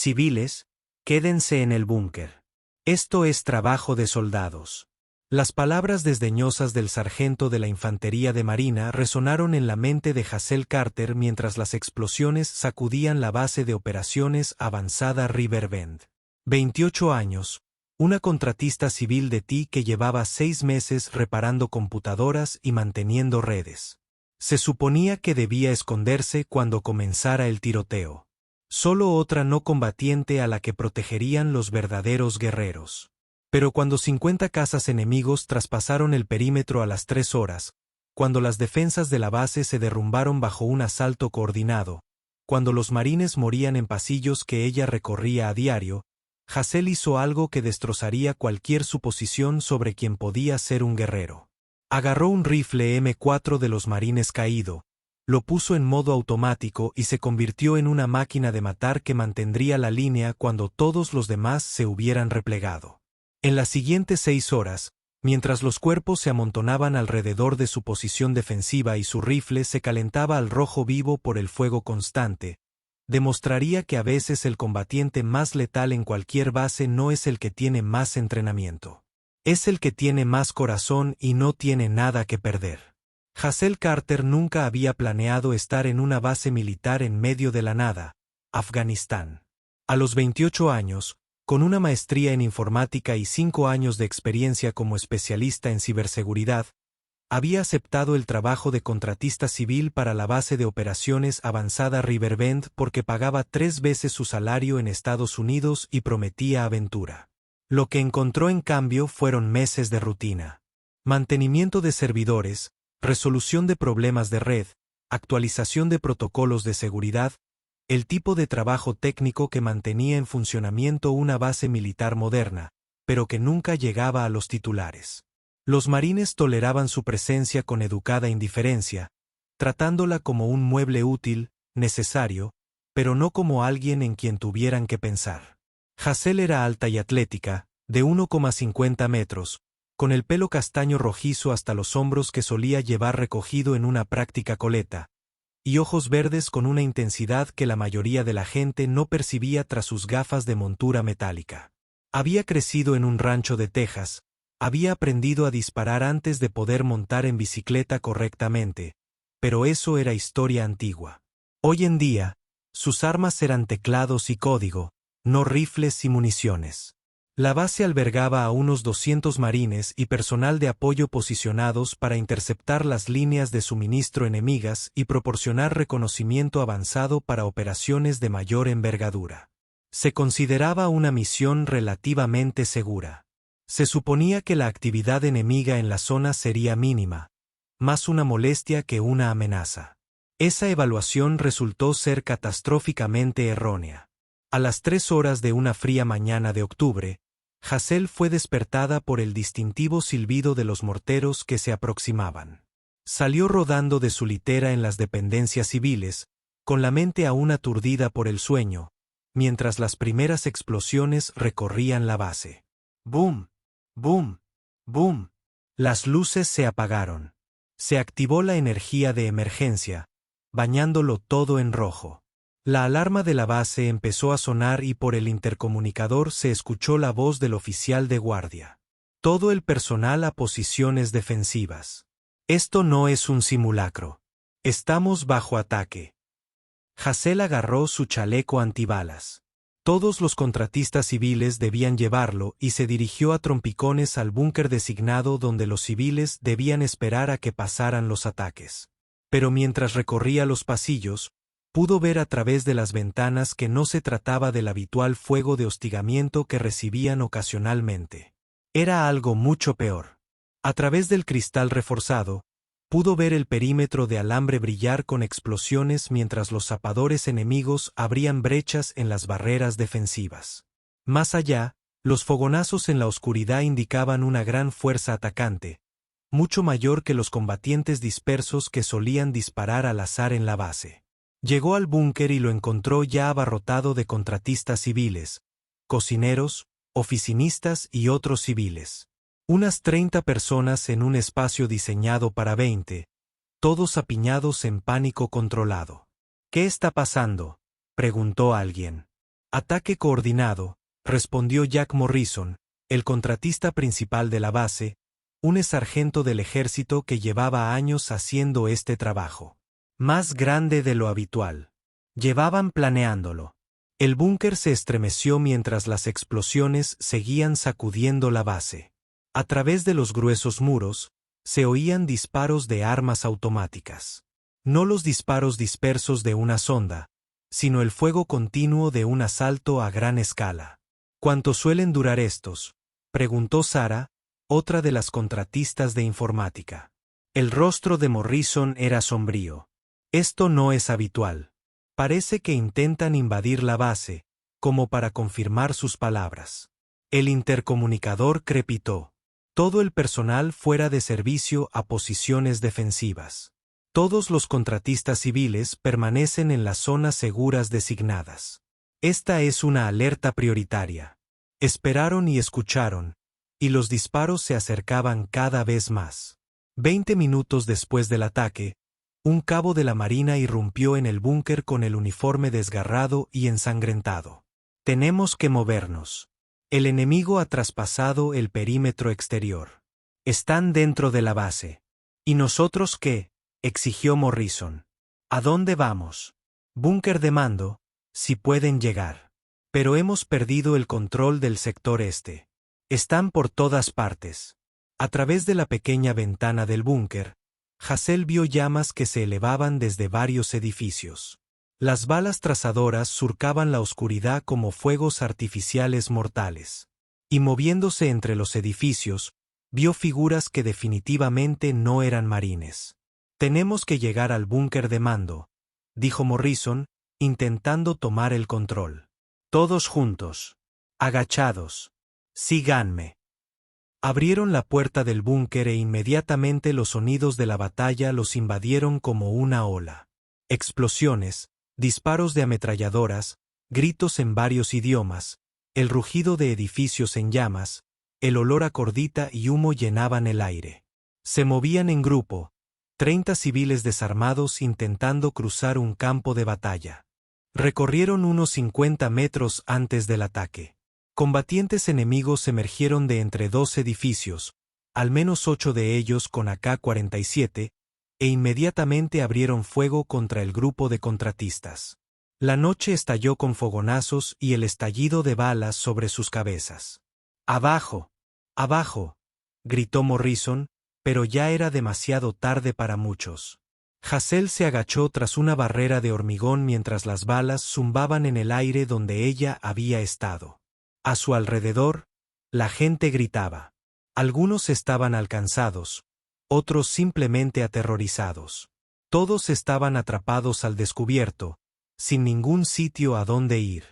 Civiles, quédense en el búnker. Esto es trabajo de soldados. Las palabras desdeñosas del sargento de la Infantería de Marina resonaron en la mente de Hazel Carter mientras las explosiones sacudían la base de operaciones avanzada Riverbend. 28 años, una contratista civil de T que llevaba 6 meses reparando computadoras y manteniendo redes. Se suponía que debía esconderse cuando comenzara el tiroteo. Solo otra no combatiente a la que protegerían los verdaderos guerreros. Pero cuando 50 cazas enemigos traspasaron el perímetro a las 3 horas, cuando las defensas de la base se derrumbaron bajo un asalto coordinado, cuando los marines morían en pasillos que ella recorría a diario, Hazel hizo algo que destrozaría cualquier suposición sobre quién podía ser un guerrero. Agarró un rifle M4 de los marines caído, lo puso en modo automático y se convirtió en una máquina de matar que mantendría la línea cuando todos los demás se hubieran replegado. En las siguientes 6 horas, mientras los cuerpos se amontonaban alrededor de su posición defensiva y su rifle se calentaba al rojo vivo por el fuego constante, demostraría que a veces el combatiente más letal en cualquier base no es el que tiene más entrenamiento. Es el que tiene más corazón y no tiene nada que perder. Hazel Carter nunca había planeado estar en una base militar en medio de la nada, Afganistán. A los 28 años, con una maestría en informática y 5 años de experiencia como especialista en ciberseguridad, había aceptado el trabajo de contratista civil para la base de operaciones avanzada Riverbend porque pagaba 3 veces su salario en Estados Unidos y prometía aventura. Lo que encontró en cambio fueron meses de rutina. Mantenimiento de servidores, resolución de problemas de red, actualización de protocolos de seguridad, el tipo de trabajo técnico que mantenía en funcionamiento una base militar moderna, pero que nunca llegaba a los titulares. Los marines toleraban su presencia con educada indiferencia, tratándola como un mueble útil, necesario, pero no como alguien en quien tuvieran que pensar. Hazel era alta y atlética, de 1,50 metros, con el pelo castaño rojizo hasta los hombros que solía llevar recogido en una práctica coleta, y ojos verdes con una intensidad que la mayoría de la gente no percibía tras sus gafas de montura metálica. Había crecido en un rancho de Texas, había aprendido a disparar antes de poder montar en bicicleta correctamente, pero eso era historia antigua. Hoy en día, sus armas eran teclados y código, no rifles y municiones. La base albergaba a unos 200 marines y personal de apoyo posicionados para interceptar las líneas de suministro enemigas y proporcionar reconocimiento avanzado para operaciones de mayor envergadura. Se consideraba una misión relativamente segura. Se suponía que la actividad enemiga en la zona sería mínima, más una molestia que una amenaza. Esa evaluación resultó ser catastróficamente errónea. A las 3 horas de una fría mañana de octubre, Hazel fue despertada por el distintivo silbido de los morteros que se aproximaban. Salió rodando de su litera en las dependencias civiles, con la mente aún aturdida por el sueño, mientras las primeras explosiones recorrían la base. ¡Bum! ¡Bum! ¡Bum! Las luces se apagaron. Se activó la energía de emergencia, bañándolo todo en rojo. La alarma de la base empezó a sonar y por el intercomunicador se escuchó la voz del oficial de guardia. Todo el personal a posiciones defensivas. Esto no es un simulacro. Estamos bajo ataque. Hazel agarró su chaleco antibalas. Todos los contratistas civiles debían llevarlo y se dirigió a trompicones al búnker designado donde los civiles debían esperar a que pasaran los ataques. Pero mientras recorría los pasillos, pudo ver a través de las ventanas que no se trataba del habitual fuego de hostigamiento que recibían ocasionalmente. Era algo mucho peor. A través del cristal reforzado, pudo ver el perímetro de alambre brillar con explosiones mientras los zapadores enemigos abrían brechas en las barreras defensivas. Más allá, los fogonazos en la oscuridad indicaban una gran fuerza atacante, mucho mayor que los combatientes dispersos que solían disparar al azar en la base. Llegó al búnker y lo encontró ya abarrotado de contratistas civiles, cocineros, oficinistas y otros civiles. Unas 30 personas en un espacio diseñado para 20, todos apiñados en pánico controlado. ¿Qué está pasando?, preguntó alguien. Ataque coordinado, respondió Jack Morrison, el contratista principal de la base, un sargento del ejército que llevaba años haciendo este trabajo. Más grande de lo habitual. Llevaban planeándolo. El búnker se estremeció mientras las explosiones seguían sacudiendo la base. A través de los gruesos muros, se oían disparos de armas automáticas. No los disparos dispersos de una sonda, sino el fuego continuo de un asalto a gran escala. ¿Cuánto suelen durar estos?, preguntó Sarah, otra de las contratistas de informática. El rostro de Morrison era sombrío. Esto no es habitual. Parece que intentan invadir la base, como para confirmar sus palabras. El intercomunicador crepitó. Todo el personal fuera de servicio a posiciones defensivas. Todos los contratistas civiles permanecen en las zonas seguras designadas. Esta es una alerta prioritaria. Esperaron y escucharon, y los disparos se acercaban cada vez más. 20 minutos después del ataque, un cabo de la Marina irrumpió en el búnker con el uniforme desgarrado y ensangrentado. Tenemos que movernos. El enemigo ha traspasado el perímetro exterior. Están dentro de la base. ¿Y nosotros qué?, exigió Morrison. ¿A dónde vamos? Búnker de mando, si pueden llegar. Pero hemos perdido el control del sector este. Están por todas partes. A través de la pequeña ventana del búnker, Hazel vio llamas que se elevaban desde varios edificios. Las balas trazadoras surcaban la oscuridad como fuegos artificiales mortales. Y moviéndose entre los edificios, vio figuras que definitivamente no eran marines. Tenemos que llegar al búnker de mando, dijo Morrison, intentando tomar el control. Todos juntos. Agachados. Síganme. Abrieron la puerta del búnker e inmediatamente los sonidos de la batalla los invadieron como una ola. Explosiones, disparos de ametralladoras, gritos en varios idiomas, el rugido de edificios en llamas, el olor a cordita y humo llenaban el aire. Se movían en grupo, 30 civiles desarmados intentando cruzar un campo de batalla. Recorrieron unos 50 metros antes del ataque. Combatientes enemigos emergieron de entre dos edificios, al menos 8 de ellos con AK-47, e inmediatamente abrieron fuego contra el grupo de contratistas. La noche estalló con fogonazos y el estallido de balas sobre sus cabezas. ¡Abajo! ¡Abajo!, gritó Morrison, pero ya era demasiado tarde para muchos. Hazel se agachó tras una barrera de hormigón mientras las balas zumbaban en el aire donde ella había estado. A su alrededor, la gente gritaba. Algunos estaban alcanzados, otros simplemente aterrorizados. Todos estaban atrapados al descubierto, sin ningún sitio a dónde ir.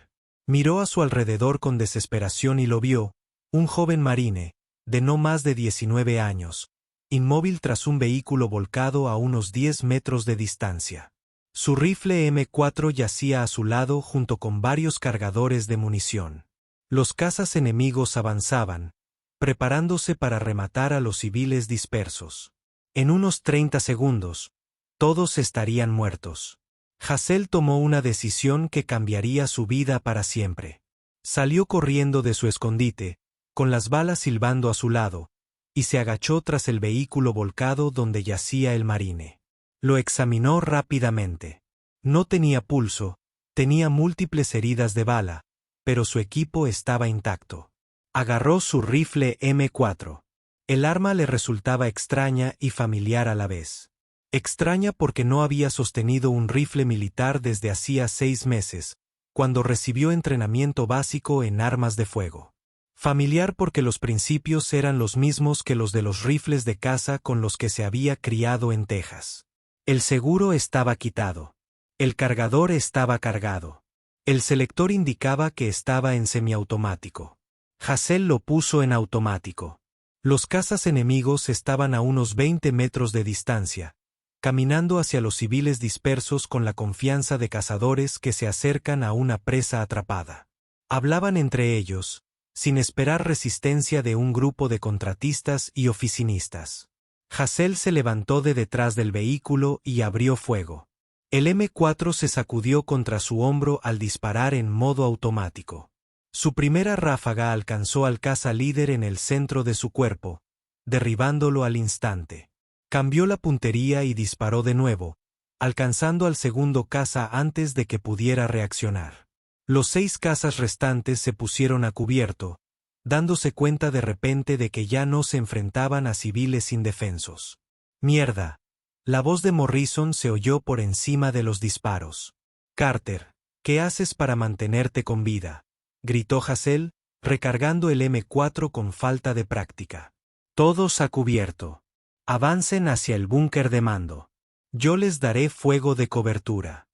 Miró a su alrededor con desesperación y lo vio, un joven marine, de no más de 19 años, inmóvil tras un vehículo volcado a unos 10 metros de distancia. Su rifle M4 yacía a su lado junto con varios cargadores de munición. Los cazas enemigos avanzaban, preparándose para rematar a los civiles dispersos. En unos 30 segundos, todos estarían muertos. Hazel tomó una decisión que cambiaría su vida para siempre. Salió corriendo de su escondite, con las balas silbando a su lado, y se agachó tras el vehículo volcado donde yacía el marine. Lo examinó rápidamente. No tenía pulso, tenía múltiples heridas de bala, pero su equipo estaba intacto. Agarró su rifle M4. El arma le resultaba extraña y familiar a la vez. Extraña porque no había sostenido un rifle militar desde hacía 6 meses, cuando recibió entrenamiento básico en armas de fuego. Familiar porque los principios eran los mismos que los de los rifles de caza con los que se había criado en Texas. El seguro estaba quitado. El cargador estaba cargado. El selector indicaba que estaba en semiautomático. Hazel lo puso en automático. Los cazas enemigos estaban a unos 20 metros de distancia, caminando hacia los civiles dispersos con la confianza de cazadores que se acercan a una presa atrapada. Hablaban entre ellos, sin esperar resistencia de un grupo de contratistas y oficinistas. Hazel se levantó de detrás del vehículo y abrió fuego. El M4 se sacudió contra su hombro al disparar en modo automático. Su primera ráfaga alcanzó al caza líder en el centro de su cuerpo, derribándolo al instante. Cambió la puntería y disparó de nuevo, alcanzando al segundo caza antes de que pudiera reaccionar. Los 6 cazas restantes se pusieron a cubierto, dándose cuenta de repente de que ya no se enfrentaban a civiles indefensos. «Mierda». La voz de Morrison se oyó por encima de los disparos. «Carter, ¿qué haces para mantenerte con vida?», gritó Hassel, recargando el M4 con falta de práctica. «Todos a cubierto. Avancen hacia el búnker de mando. Yo les daré fuego de cobertura».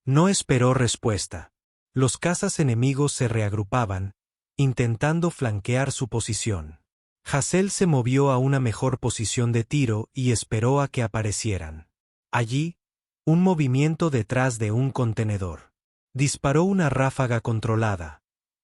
No esperó respuesta. Los cazas enemigos se reagrupaban, intentando flanquear su posición. Hassel se movió a una mejor posición de tiro y esperó a que aparecieran. Allí, un movimiento detrás de un contenedor. Disparó una ráfaga controlada.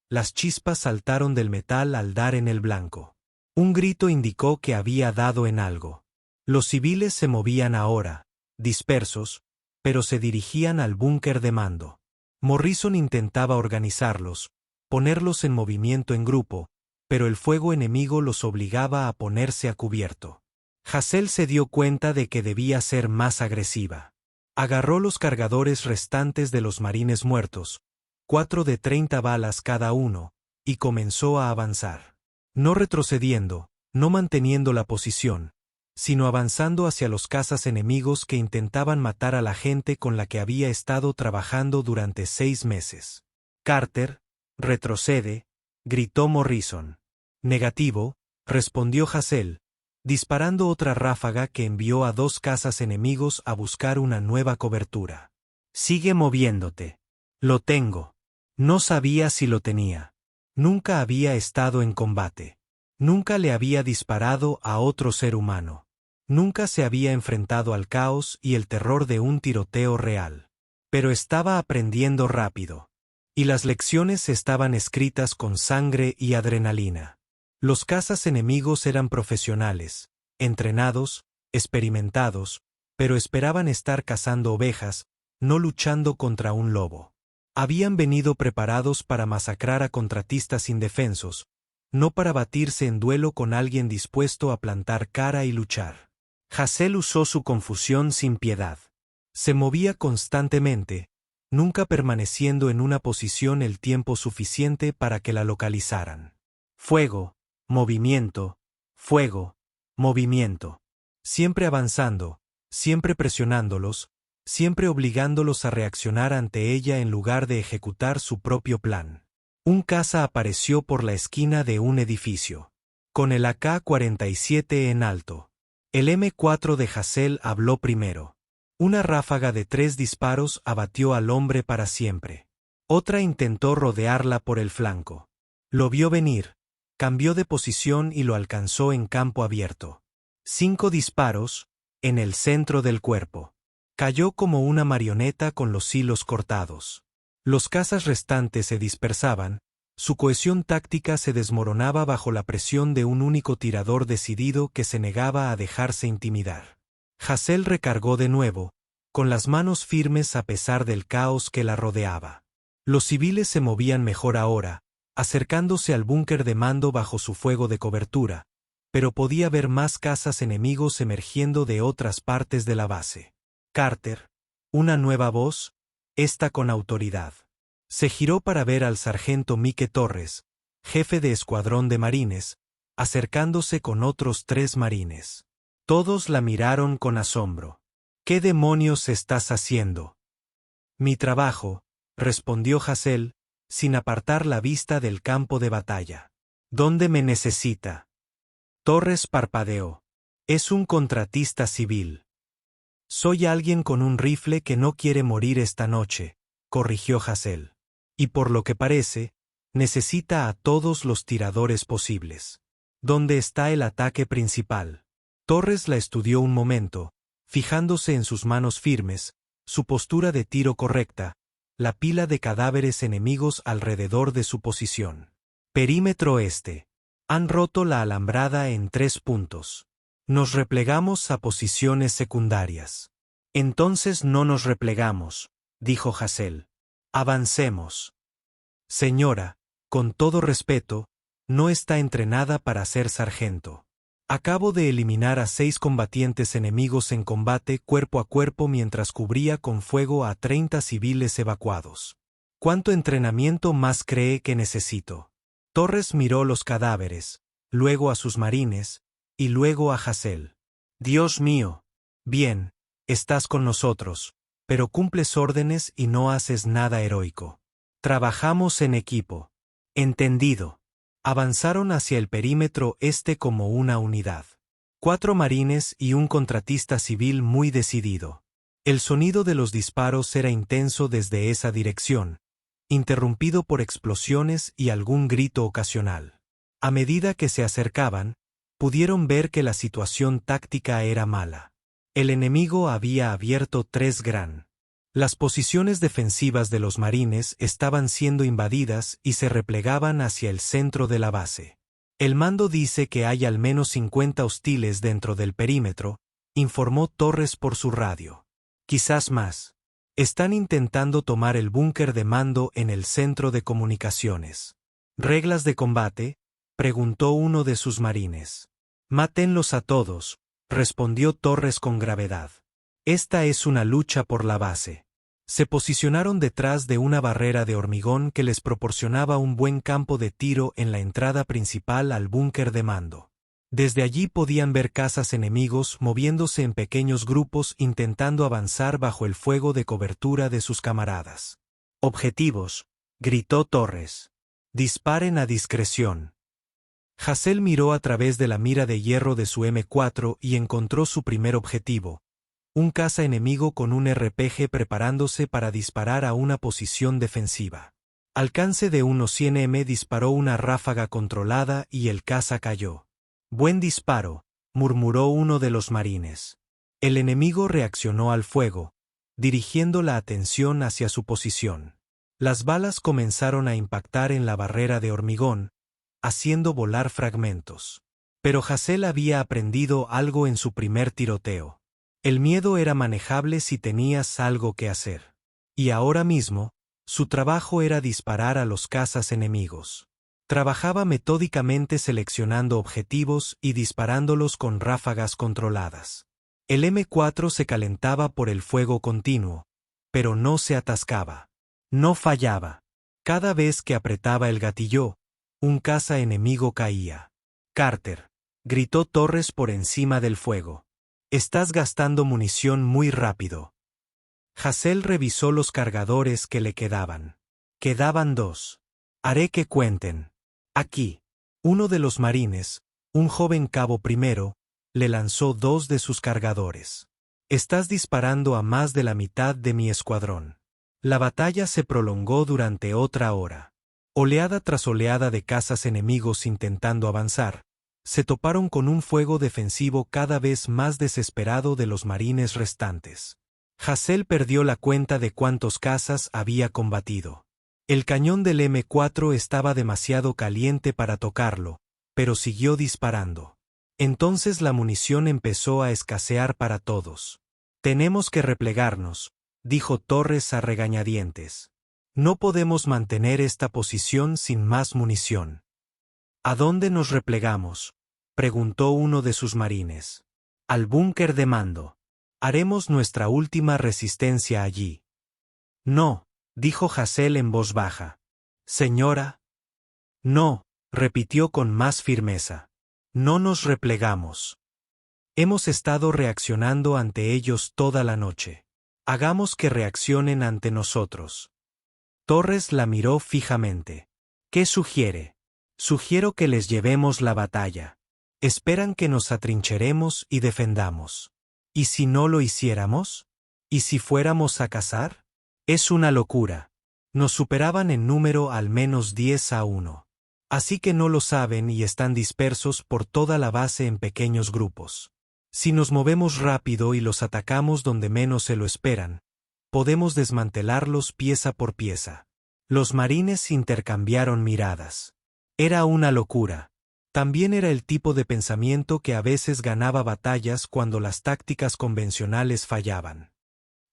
Las chispas saltaron del metal al dar en el blanco. Un grito indicó que había dado en algo. Los civiles se movían ahora, dispersos, pero se dirigían al búnker de mando. Morrison intentaba organizarlos, ponerlos en movimiento en grupo, pero el fuego enemigo los obligaba a ponerse a cubierto. Hassel se dio cuenta de que debía ser más agresiva. Agarró los cargadores restantes de los marines muertos, 4 de 30 balas cada uno, y comenzó a avanzar. No retrocediendo, no manteniendo la posición, sino avanzando hacia los cazas enemigos que intentaban matar a la gente con la que había estado trabajando durante 6 meses. «Carter, retrocede», gritó Morrison. «Negativo», respondió Hassel, disparando otra ráfaga que envió a 2 cazas enemigos a buscar una nueva cobertura. «Sigue moviéndote». «Lo tengo». No sabía si lo tenía. Nunca había estado en combate. Nunca le había disparado a otro ser humano. Nunca se había enfrentado al caos y el terror de un tiroteo real. Pero estaba aprendiendo rápido. Y las lecciones estaban escritas con sangre y adrenalina. Los cazas enemigos eran profesionales, entrenados, experimentados, pero esperaban estar cazando ovejas, no luchando contra un lobo. Habían venido preparados para masacrar a contratistas indefensos, no para batirse en duelo con alguien dispuesto a plantar cara y luchar. Hassel usó su confusión sin piedad. Se movía constantemente, nunca permaneciendo en una posición el tiempo suficiente para que la localizaran. Fuego, movimiento, fuego, movimiento. Siempre avanzando, siempre presionándolos, siempre obligándolos a reaccionar ante ella en lugar de ejecutar su propio plan. Un caza apareció por la esquina de un edificio, con el AK-47 en alto. El M4 de Hassel habló primero. Una ráfaga de 3 disparos abatió al hombre para siempre. Otra intentó rodearla por el flanco. Lo vio venir, cambió de posición y lo alcanzó en campo abierto. 5 disparos, en el centro del cuerpo. Cayó como una marioneta con los hilos cortados. Los cazas restantes se dispersaban, su cohesión táctica se desmoronaba bajo la presión de un único tirador decidido que se negaba a dejarse intimidar. Hassel recargó de nuevo, con las manos firmes a pesar del caos que la rodeaba. Los civiles se movían mejor ahora, acercándose al búnker de mando bajo su fuego de cobertura, pero podía ver más cazas enemigos emergiendo de otras partes de la base. «Carter», una nueva voz, esta con autoridad. Se giró para ver al sargento Mike Torres, jefe de escuadrón de marines, acercándose con otros 3 marines. Todos la miraron con asombro. «¿Qué demonios estás haciendo?» «Mi trabajo», respondió Hassel, sin apartar la vista del campo de batalla. «¿Dónde me necesita?» Torres parpadeó. «Es un contratista civil». «Soy alguien con un rifle que no quiere morir esta noche», corrigió Hassel. «Y por lo que parece, necesita a todos los tiradores posibles. ¿Dónde está el ataque principal?» Torres la estudió un momento, fijándose en sus manos firmes, su postura de tiro correcta, la pila de cadáveres enemigos alrededor de su posición. «Perímetro este. Han roto la alambrada en 3 puntos. Nos replegamos a posiciones secundarias». Entonces no nos replegamos, dijo Hassel. Avancemos. Señora, con todo respeto, no está entrenada para ser sargento. Acabo de eliminar a 6 combatientes enemigos en combate cuerpo a cuerpo mientras cubría con fuego a 30 civiles evacuados. ¿Cuánto entrenamiento más cree que necesito? Torres miró los cadáveres, luego a sus marines, y luego a Hassel. Dios mío. Bien, estás con nosotros, pero cumples órdenes y no haces nada heroico. Trabajamos en equipo. Entendido. Avanzaron hacia el perímetro este como una unidad. 4 marines y un contratista civil muy decidido. El sonido de los disparos era intenso desde esa dirección, interrumpido por explosiones y algún grito ocasional. A medida que se acercaban, pudieron ver que la situación táctica era mala. El enemigo había abierto 3 gran. Las posiciones defensivas de los marines estaban siendo invadidas y se replegaban hacia el centro de la base. El mando dice que hay al menos 50 hostiles dentro del perímetro, informó Torres por su radio. Quizás más. Están intentando tomar el búnker de mando en el centro de comunicaciones. ¿Reglas de combate?, preguntó uno de sus marines. Mátenlos a todos, respondió Torres con gravedad. Esta es una lucha por la base. Se posicionaron detrás de una barrera de hormigón que les proporcionaba un buen campo de tiro en la entrada principal al búnker de mando. Desde allí podían ver cazas enemigos moviéndose en pequeños grupos intentando avanzar bajo el fuego de cobertura de sus camaradas. Objetivos, gritó Torres. Disparen a discreción. Hassel miró a través de la mira de hierro de su M4 y encontró su primer objetivo. Un caza enemigo con un RPG preparándose para disparar a una posición defensiva. Alcance de unos 100 m disparó una ráfaga controlada y el caza cayó. Buen disparo, murmuró uno de los marines. El enemigo reaccionó al fuego, dirigiendo la atención hacia su posición. Las balas comenzaron a impactar en la barrera de hormigón, haciendo volar fragmentos. Pero Hassel había aprendido algo en su primer tiroteo. El miedo era manejable si tenías algo que hacer. Y ahora mismo, su trabajo era disparar a los cazas enemigos. Trabajaba metódicamente seleccionando objetivos y disparándolos con ráfagas controladas. El M4 se calentaba por el fuego continuo, pero no se atascaba. No fallaba. Cada vez que apretaba el gatillo, un caza enemigo caía. Carter, gritó Torres por encima del fuego. Estás gastando munición muy rápido. Hassel revisó los cargadores que le quedaban. Quedaban 2. Haré que cuenten. Aquí. Uno de los marines, un joven cabo primero, le lanzó 2 de sus cargadores. Estás disparando a más de la mitad de mi escuadrón. La batalla se prolongó durante otra hora. Oleada tras oleada de cazas enemigos intentando avanzar, se toparon con un fuego defensivo cada vez más desesperado de los marines restantes. Hassel perdió la cuenta de cuántos cazas había combatido. El cañón del M4 estaba demasiado caliente para tocarlo, pero siguió disparando. Entonces la munición empezó a escasear para todos. Tenemos que replegarnos, dijo Torres a regañadientes. No podemos mantener esta posición sin más munición. ¿A dónde nos replegamos?, preguntó uno de sus marines. Al búnker de mando. Haremos nuestra última resistencia allí. No, dijo Hassel en voz baja. Señora. No, repitió con más firmeza. No nos replegamos. Hemos estado reaccionando ante ellos toda la noche. Hagamos que reaccionen ante nosotros. Torres la miró fijamente. ¿Qué sugiere? Sugiero que les llevemos la batalla. Esperan que nos atrincheremos y defendamos. ¿Y si no lo hiciéramos? ¿Y si fuéramos a cazar? Es una locura. Nos superaban en número al menos 10-1. Así que no lo saben y están dispersos por toda la base en pequeños grupos. Si nos movemos rápido y los atacamos donde menos se lo esperan, podemos desmantelarlos pieza por pieza. Los marines intercambiaron miradas. Era una locura. También era el tipo de pensamiento que a veces ganaba batallas cuando las tácticas convencionales fallaban.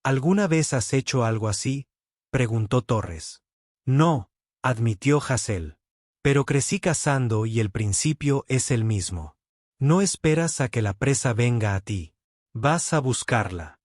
¿Alguna vez has hecho algo así?, preguntó Torres. No, admitió Hassel. Pero crecí cazando y el principio es el mismo. No esperas a que la presa venga a ti. Vas a buscarla.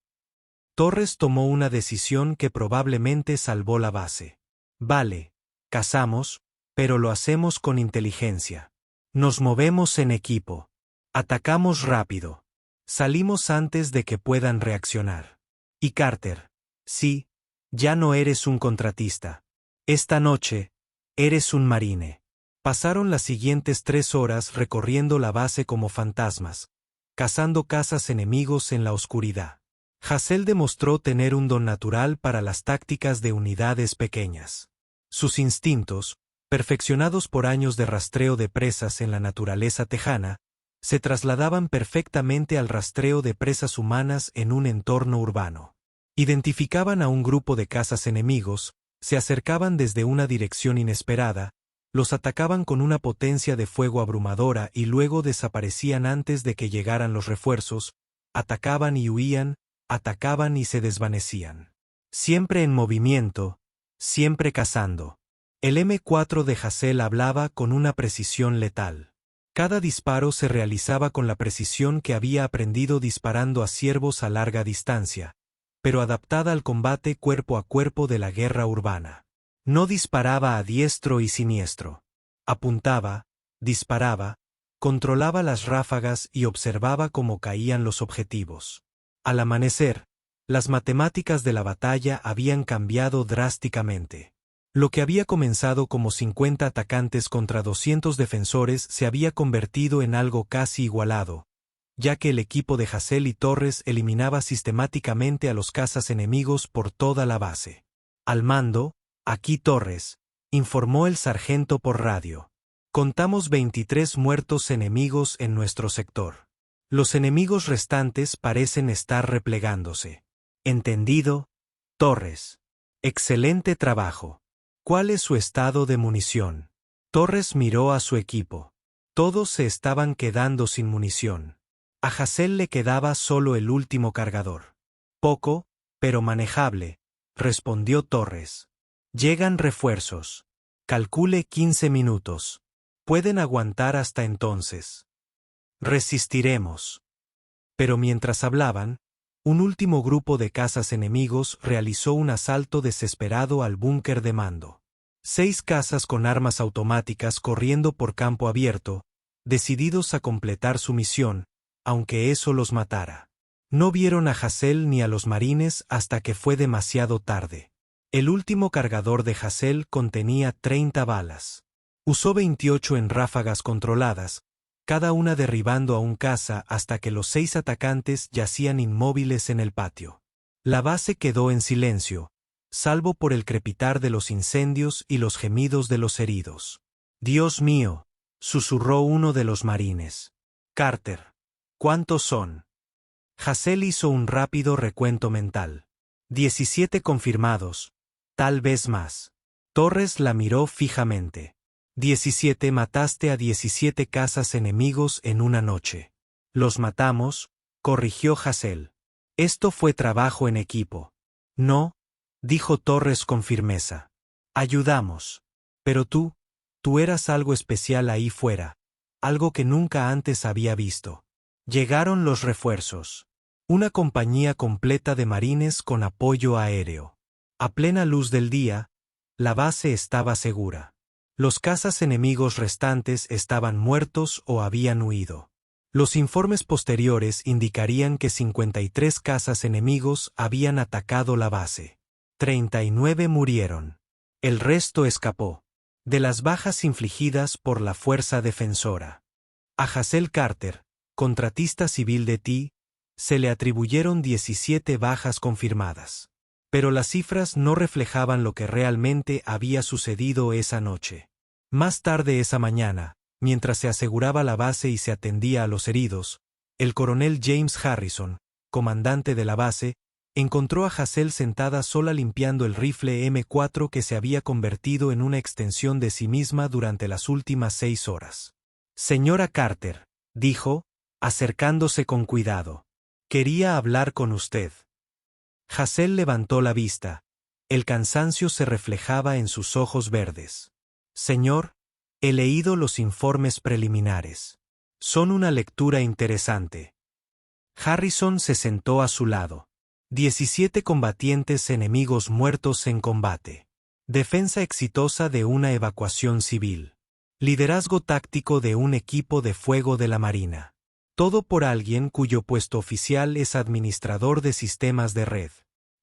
Torres tomó una decisión que probablemente salvó la base. Vale, cazamos, pero lo hacemos con inteligencia. Nos movemos en equipo. Atacamos rápido. Salimos antes de que puedan reaccionar. Y Carter, sí, ya no eres un contratista. Esta noche, eres un marine. Pasaron las siguientes 3 horas recorriendo la base como fantasmas, cazando cazas enemigos en la oscuridad. Hassel demostró tener un don natural para las tácticas de unidades pequeñas. Sus instintos, perfeccionados por años de rastreo de presas en la naturaleza tejana, se trasladaban perfectamente al rastreo de presas humanas en un entorno urbano. Identificaban a un grupo de cazas enemigos, se acercaban desde una dirección inesperada, los atacaban con una potencia de fuego abrumadora y luego desaparecían antes de que llegaran los refuerzos, atacaban y huían, atacaban y se desvanecían. Siempre en movimiento, siempre cazando. El M4 de Hassel hablaba con una precisión letal. Cada disparo se realizaba con la precisión que había aprendido disparando a ciervos a larga distancia, pero adaptada al combate cuerpo a cuerpo de la guerra urbana. No disparaba a diestro y siniestro. Apuntaba, disparaba, controlaba las ráfagas y observaba cómo caían los objetivos. Al amanecer, las matemáticas de la batalla habían cambiado drásticamente. Lo que había comenzado como 50 atacantes contra 200 defensores se había convertido en algo casi igualado, ya que el equipo de Hassel y Torres eliminaba sistemáticamente a los cazas enemigos por toda la base. Al mando, aquí Torres, informó el sargento por radio. Contamos 23 muertos enemigos en nuestro sector. Los enemigos restantes parecen estar replegándose. ¿Entendido, Torres? Excelente trabajo. ¿Cuál es su estado de munición? Torres miró a su equipo. Todos se estaban quedando sin munición. A Hassel le quedaba solo el último cargador. Poco, pero manejable, respondió Torres. Llegan refuerzos. Calcule 15 minutos. Pueden aguantar hasta entonces. Resistiremos. Pero mientras hablaban, un último grupo de cazas enemigos realizó un asalto desesperado al búnker de mando. 6 cazas con armas automáticas corriendo por campo abierto, decididos a completar su misión, aunque eso los matara. No vieron a Hassel ni a los marines hasta que fue demasiado tarde. El último cargador de Hassel contenía 30 balas. Usó 28 en ráfagas controladas, cada una derribando a un caza hasta que los 6 atacantes yacían inmóviles en el patio. La base quedó en silencio, salvo por el crepitar de los incendios y los gemidos de los heridos. «Dios mío», susurró uno de los marines. «Carter, ¿cuántos son?» Hassel hizo un rápido recuento mental. 17 confirmados, tal vez más. Torres la miró fijamente. 17 mataste a 17 cazas enemigos en una noche. Los matamos, corrigió Hassel. Esto fue trabajo en equipo. No, dijo Torres con firmeza. Ayudamos. Pero tú eras algo especial ahí fuera, algo que nunca antes había visto. Llegaron los refuerzos. Una compañía completa de marines con apoyo aéreo. A plena luz del día, la base estaba segura. Los cazas enemigos restantes estaban muertos o habían huido. Los informes posteriores indicarían que 53 cazas enemigos habían atacado la base. 39 murieron. El resto escapó. De las bajas infligidas por la fuerza defensora. A Hassel Carter, contratista civil de T, se le atribuyeron 17 bajas confirmadas. Pero las cifras no reflejaban lo que realmente había sucedido esa noche. Más tarde esa mañana, mientras se aseguraba la base y se atendía a los heridos, el coronel James Harrison, comandante de la base, encontró a Hassel sentada sola limpiando el rifle M4 que se había convertido en una extensión de sí misma durante las últimas 6 horas. «Señora Carter», dijo, acercándose con cuidado, «quería hablar con usted». Hassel levantó la vista. El cansancio se reflejaba en sus ojos verdes. Señor, he leído los informes preliminares. Son una lectura interesante. Harrison se sentó a su lado. 17 combatientes enemigos muertos en combate. Defensa exitosa de una evacuación civil. Liderazgo táctico de un equipo de fuego de la Marina. Todo por alguien cuyo puesto oficial es administrador de sistemas de red.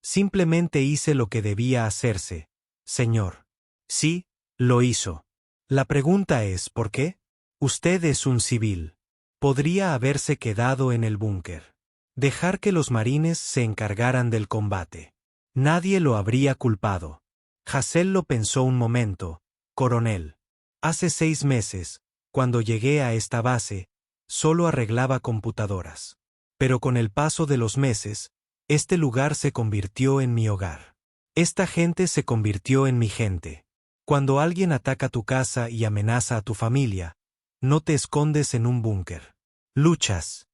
Simplemente hice lo que debía hacerse, señor. Sí, lo hizo. La pregunta es ¿por qué? Usted es un civil. Podría haberse quedado en el búnker. Dejar que los marines se encargaran del combate. Nadie lo habría culpado. Hassel lo pensó un momento. Coronel. Hace 6 meses, cuando llegué a esta base, solo arreglaba computadoras. Pero con el paso de los meses, este lugar se convirtió en mi hogar. Esta gente se convirtió en mi gente. Cuando alguien ataca tu casa y amenaza a tu familia, no te escondes en un búnker. Luchas.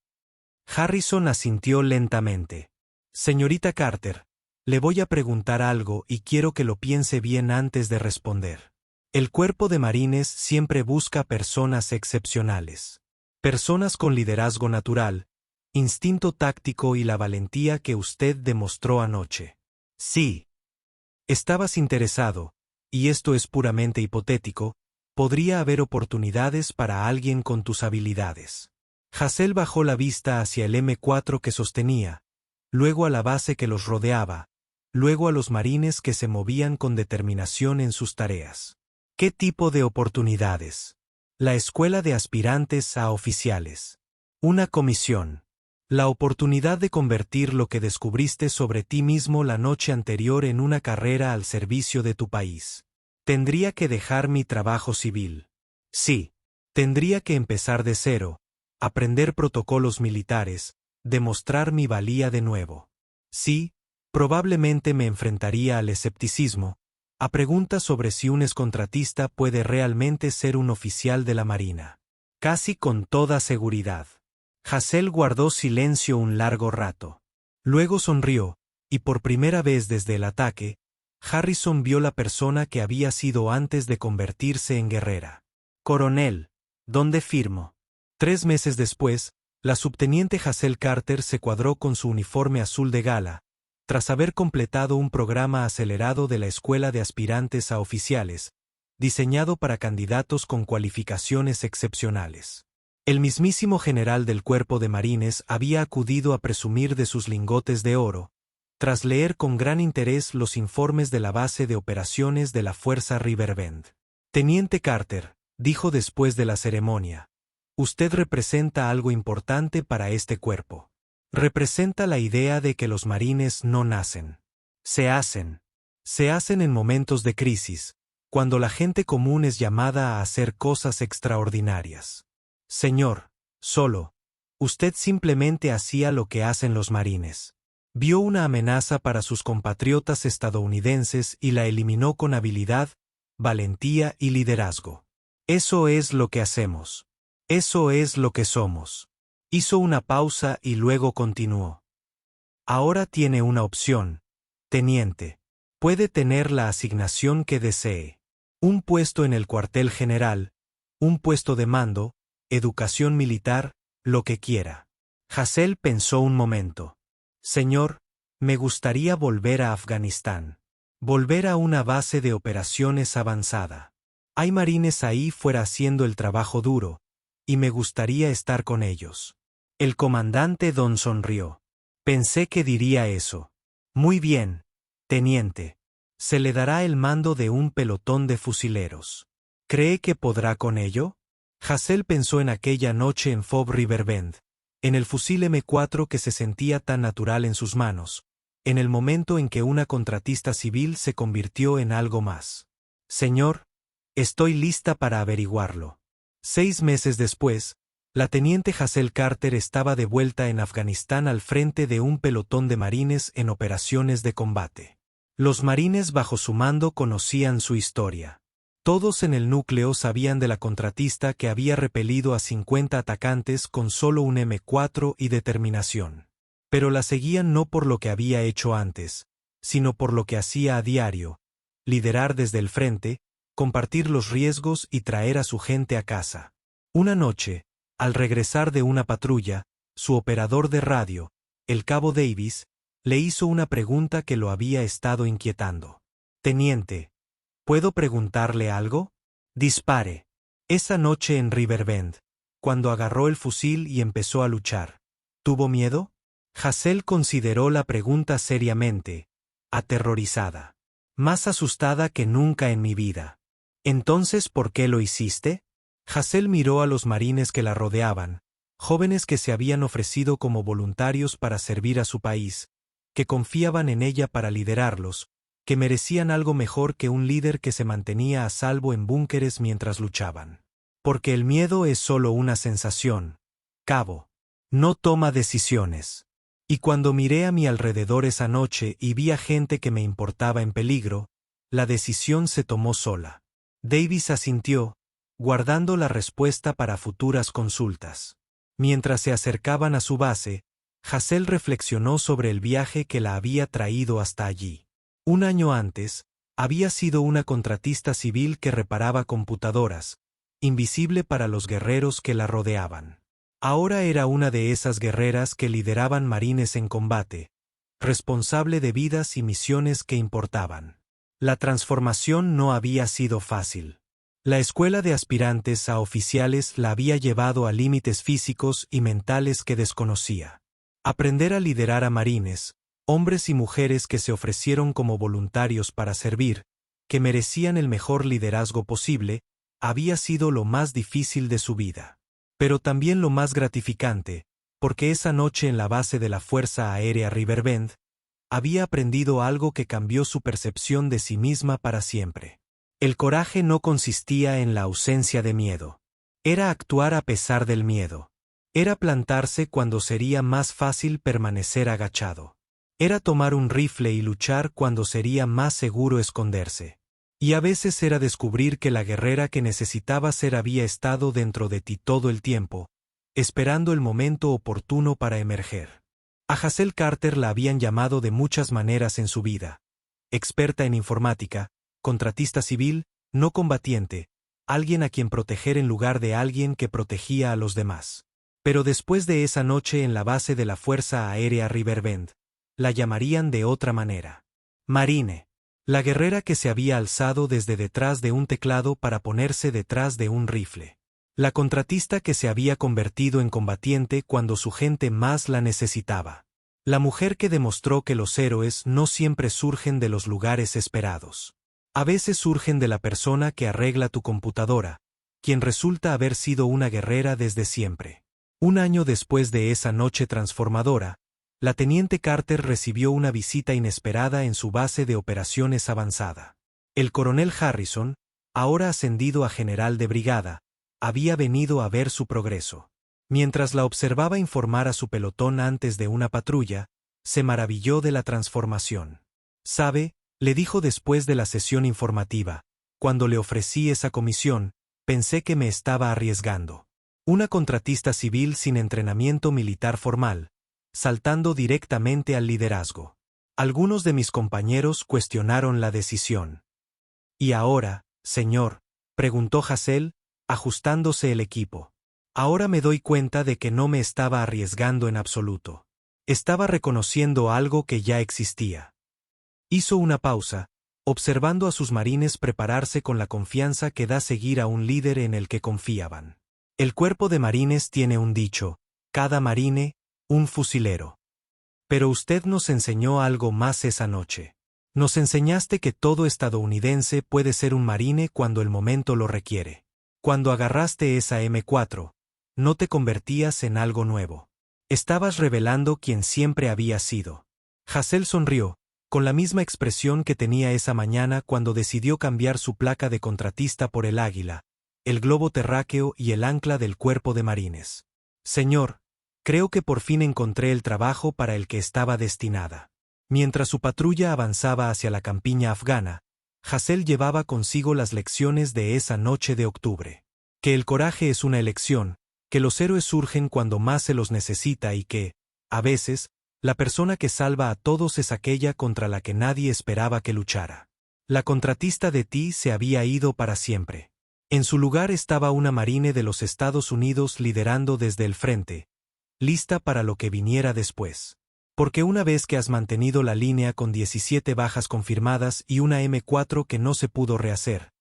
Harrison asintió lentamente. Señorita Carter, le voy a preguntar algo y quiero que lo piense bien antes de responder. El cuerpo de marines siempre busca personas excepcionales. Personas con liderazgo natural, instinto táctico y la valentía que usted demostró anoche. Sí. Estabas interesado, y esto es puramente hipotético, podría haber oportunidades para alguien con tus habilidades. Hassel bajó la vista hacia el M4 que sostenía, luego a la base que los rodeaba, luego a los marines que se movían con determinación en sus tareas. ¿Qué tipo de oportunidades? La escuela de aspirantes a oficiales. Una comisión. La oportunidad de convertir lo que descubriste sobre ti mismo la noche anterior en una carrera al servicio de tu país. Tendría que dejar mi trabajo civil. Sí. Tendría que empezar de cero, aprender protocolos militares, demostrar mi valía de nuevo. Sí, probablemente me enfrentaría al escepticismo, a preguntas sobre si un excontratista puede realmente ser un oficial de la Marina. Casi con toda seguridad. Hassel guardó silencio un largo rato. Luego sonrió, y por primera vez desde el ataque, Harrison vio la persona que había sido antes de convertirse en guerrera. Coronel, ¿dónde firmo? 3 meses después, la subteniente Hassel Carter se cuadró con su uniforme azul de gala, tras haber completado un programa acelerado de la Escuela de Aspirantes a Oficiales, diseñado para candidatos con cualificaciones excepcionales. El mismísimo general del Cuerpo de Marines había acudido a presumir de sus lingotes de oro, tras leer con gran interés los informes de la base de operaciones de la Fuerza Riverbend. Teniente Carter, dijo después de la ceremonia, usted representa algo importante para este cuerpo. Representa la idea de que los marines no nacen. Se hacen. Se hacen en momentos de crisis, cuando la gente común es llamada a hacer cosas extraordinarias. Señor, solo, usted simplemente hacía lo que hacen los marines. Vio una amenaza para sus compatriotas estadounidenses y la eliminó con habilidad, valentía y liderazgo. Eso es lo que hacemos. Eso es lo que somos. Hizo una pausa y luego continuó. Ahora tiene una opción, teniente. Puede tener la asignación que desee. Un puesto en el cuartel general, un puesto de mando, educación militar, lo que quiera. Hassel pensó un momento. Señor, me gustaría volver a Afganistán. Volver a una base de operaciones avanzada. Hay marines ahí fuera haciendo el trabajo duro, y me gustaría estar con ellos. El comandante Don sonrió. Pensé que diría eso. Muy bien, teniente. Se le dará el mando de un pelotón de fusileros. ¿Cree que podrá con ello? Hassel pensó en aquella noche en Fob Riverbend, en el fusil M4 que se sentía tan natural en sus manos, en el momento en que una contratista civil se convirtió en algo más. Señor, estoy lista para averiguarlo. 6 meses después, la teniente Hassel Carter estaba de vuelta en Afganistán al frente de un pelotón de marines en operaciones de combate. Los marines bajo su mando conocían su historia. Todos en el núcleo sabían de la contratista que había repelido a 50 atacantes con solo un M4 y determinación. pero la seguían no por lo que había hecho antes, sino por lo que hacía a diario: liderar desde el frente, compartir los riesgos y traer a su gente a casa. Una noche, al regresar de una patrulla, su operador de radio, el cabo Davis, le hizo una pregunta que lo había estado inquietando. «Teniente, ¿puedo preguntarle algo?» «Dispare». Esa noche en Riverbend, cuando agarró el fusil y empezó a luchar, ¿tuvo miedo? Hazel consideró la pregunta seriamente, aterrorizada. «Más asustada que nunca en mi vida». «Entonces, ¿por qué lo hiciste?» Hazel miró a los marines que la rodeaban, jóvenes que se habían ofrecido como voluntarios para servir a su país, que confiaban en ella para liderarlos, que merecían algo mejor que un líder que se mantenía a salvo en búnkeres mientras luchaban. «Porque el miedo es solo una sensación, cabo. No toma decisiones. Y cuando miré a mi alrededor esa noche y vi a gente que me importaba en peligro, la decisión se tomó sola». Davis asintió, guardando la respuesta para futuras consultas. Mientras se acercaban a su base, Hazel reflexionó sobre el viaje que la había traído hasta allí. Un año antes, había sido una contratista civil que reparaba computadoras, invisible para los guerreros que la rodeaban. Ahora era una de esas guerreras que lideraban marines en combate, responsable de vidas y misiones que importaban. La transformación no había sido fácil. La escuela de aspirantes a oficiales la había llevado a límites físicos y mentales que desconocía. Aprender a liderar a marines, hombres y mujeres que se ofrecieron como voluntarios para servir, que merecían el mejor liderazgo posible, había sido lo más difícil de su vida. Pero también lo más gratificante, porque esa noche en la base de la Fuerza Aérea Riverbend, había aprendido algo que cambió su percepción de sí misma para siempre. El coraje no consistía en la ausencia de miedo. Era actuar a pesar del miedo. Era plantarse cuando sería más fácil permanecer agachado. Era tomar un rifle y luchar cuando sería más seguro esconderse. Y a veces era descubrir que la guerrera que necesitaba ser había estado dentro de ti todo el tiempo, esperando el momento oportuno para emerger. A Hazel Carter la habían llamado de muchas maneras en su vida: experta en informática, contratista civil, no combatiente, alguien a quien proteger en lugar de alguien que protegía a los demás. Pero después de esa noche en la base de la Fuerza Aérea Riverbend, la llamarían de otra manera: Marine. La guerrera que se había alzado desde detrás de un teclado para ponerse detrás de un rifle. La contratista que se había convertido en combatiente cuando su gente más la necesitaba. La mujer que demostró que los héroes no siempre surgen de los lugares esperados. A veces surgen de la persona que arregla tu computadora, quien resulta haber sido una guerrera desde siempre. Un año después de esa noche transformadora, la teniente Carter recibió una visita inesperada en su base de operaciones avanzada. El coronel Harrison, ahora ascendido a general de brigada, había venido a ver su progreso. Mientras la observaba informar a su pelotón antes de una patrulla, se maravilló de la transformación. «¿Sabe?», le dijo después de la sesión informativa, «cuando le ofrecí esa comisión, pensé que me estaba arriesgando. Una contratista civil sin entrenamiento militar formal, saltando directamente al liderazgo. Algunos de mis compañeros cuestionaron la decisión». «¿Y ahora, señor?», preguntó Hazel, ajustándose el equipo. «Ahora me doy cuenta de que no me estaba arriesgando en absoluto. Estaba reconociendo algo que ya existía». Hizo una pausa, observando a sus marines prepararse con la confianza que da seguir a un líder en el que confiaban. El cuerpo de marines tiene un dicho: cada marine, un fusilero. Pero usted nos enseñó algo más esa noche. Nos enseñaste que todo estadounidense puede ser un marine cuando el momento lo requiere. Cuando agarraste esa M4, no te convertías en algo nuevo. Estabas revelando quién siempre había sido. Hazel sonrió, con la misma expresión que tenía esa mañana cuando decidió cambiar su placa de contratista por el águila, el globo terráqueo y el ancla del cuerpo de marines. «Señor, creo que por fin encontré el trabajo para el que estaba destinada». Mientras su patrulla avanzaba hacia la campiña afgana, Hazel llevaba consigo las lecciones de esa noche de octubre. Que el coraje es una elección, que los héroes surgen cuando más se los necesita y que, a veces, La persona que salva a todos es aquella contra la que nadie esperaba que luchara. La contratista de T se había ido para siempre. En su lugar estaba una marine de los Estados Unidos liderando desde el frente, lista para lo que viniera después. Porque una vez que has mantenido la línea con 17 bajas confirmadas y una M4 que no se pudo rehacer,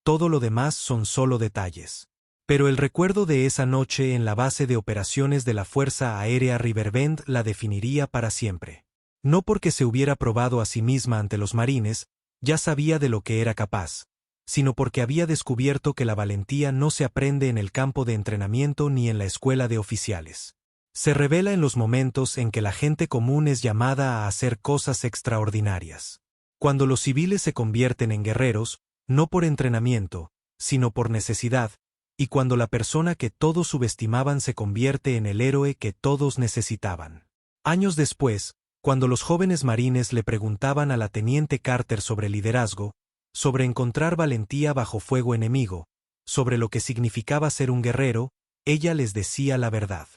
todo lo demás son solo detalles. Pero el recuerdo de esa noche en la base de operaciones de la Fuerza Aérea Riverbend la definiría para siempre. No porque se hubiera probado a sí misma ante los marines, ya sabía de lo que era capaz, sino porque había descubierto que la valentía no se aprende en el campo de entrenamiento ni en la escuela de oficiales. Se revela en los momentos en que la gente común es llamada a hacer cosas extraordinarias. Cuando los civiles se convierten en guerreros, no por entrenamiento, sino por necesidad, y cuando la persona que todos subestimaban se convierte en el héroe que todos necesitaban. Años después, cuando los jóvenes marines le preguntaban a la teniente Carter sobre liderazgo, sobre encontrar valentía bajo fuego enemigo, sobre lo que significaba ser un guerrero, ella les decía la verdad.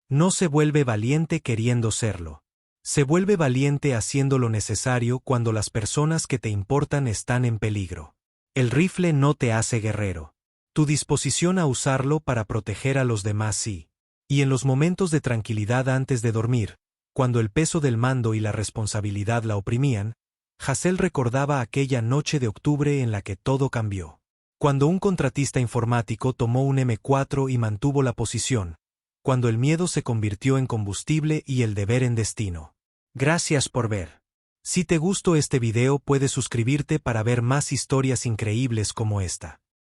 No se vuelve valiente queriendo serlo. Se vuelve valiente haciendo lo necesario cuando las personas que te importan están en peligro. El rifle no te hace guerrero. Tu disposición a usarlo para proteger a los demás sí. Y en los momentos de tranquilidad antes de dormir, cuando el peso del mando y la responsabilidad la oprimían, Hassel recordaba aquella noche de octubre en la que todo cambió. Cuando un contratista informático tomó un M4 y mantuvo la posición, cuando el miedo se convirtió en combustible y el deber en destino. Gracias por ver. Si te gustó este video puedes suscribirte para ver más historias increíbles como esta.